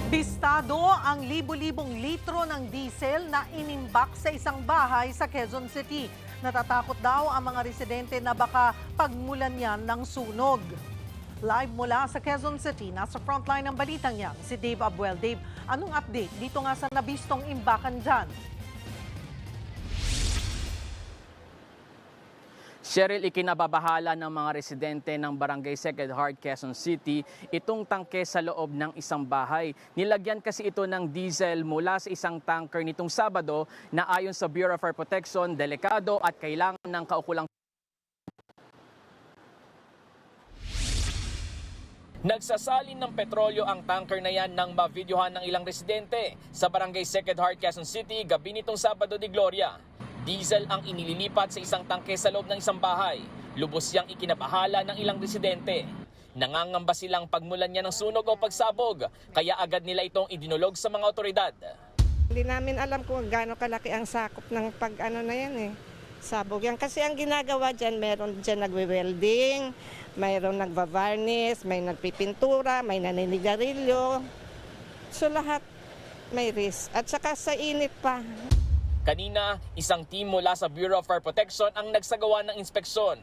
Bistado ang libo-libong litro ng diesel na inimbak sa isang bahay sa Quezon City. Natatakot daw ang mga residente na baka pagmulan yan ng sunog. Live mula sa Quezon City, nasa frontline ng balitang yan, si Dave Abuel. Dave, anong update dito nga sa nabistong imbakan dyan? Cheryl, ikinababahala ng mga residente ng Barangay Sacred Heart, Quezon City itong tangke sa loob ng isang bahay. Nilagyan kasi ito ng diesel mula sa isang tanker nitong Sabado na ayon sa Bureau of Fire Protection, delikado at kailangan ng kaukulang. Nagsasalin ng petrolyo ang tanker na yan nang mavideohan ng ilang residente sa Barangay Sacred Heart, Quezon City gabi nitong Sabado de Gloria. Diesel ang inililipat sa isang tangke sa loob ng isang bahay. Lubos siyang ikinabahala ng ilang residente. Nangangamba silang pagmulan niya ng sunog o pagsabog, kaya agad nila itong idinulog sa mga otoridad. Hindi namin alam kung gaano kalaki ang sakop ng pag-ano na yan sabog yan. Kasi ang ginagawa dyan, meron dyan nagwe-welding, mayroon nagbavarnish, may nagpipintura, may naninigarilyo. So lahat may risk. At saka sa init pa. Kanina, isang team mula sa Bureau of Fire Protection ang nagsagawa ng inspeksyon.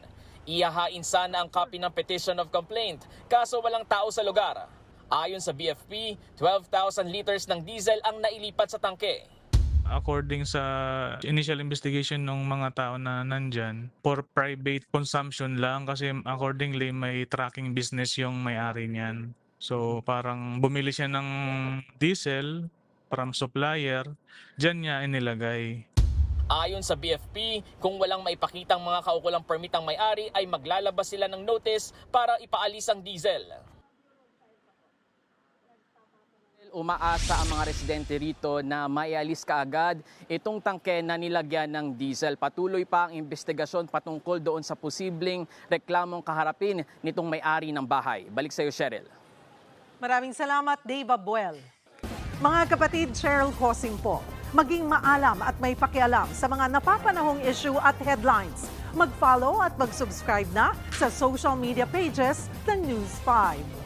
Ihahain sana ang copy ng petition of complaint, kaso walang tao sa lugar. Ayon sa BFP, 12,000 liters ng diesel ang nailipat sa tangke. According sa initial investigation ng mga tao na nandyan, for private consumption lang kasi accordingly may tracking business yung may-ari niyan. So parang bumili siya ng diesel from supplier, dyan niya inilagay. Ayon sa BFP, kung walang maipakitang mga kaukulang permit ang may-ari ay maglalabas sila ng notice para ipaalis ang diesel. Umaasa ang mga residente rito na maialis kaagad itong tangke na nilagyan ng diesel. Patuloy pa ang investigasyon patungkol doon sa posibleng reklamong kaharapin nitong may-ari ng bahay. Balik sa iyo, Cheryl. Maraming salamat, Dave Abuel. Mga kapatid, Cheryl Cosing po. Maging maalam at may pakialam sa mga napapanahong issue at headlines. Mag-follow at mag-subscribe na sa social media pages ng News 5.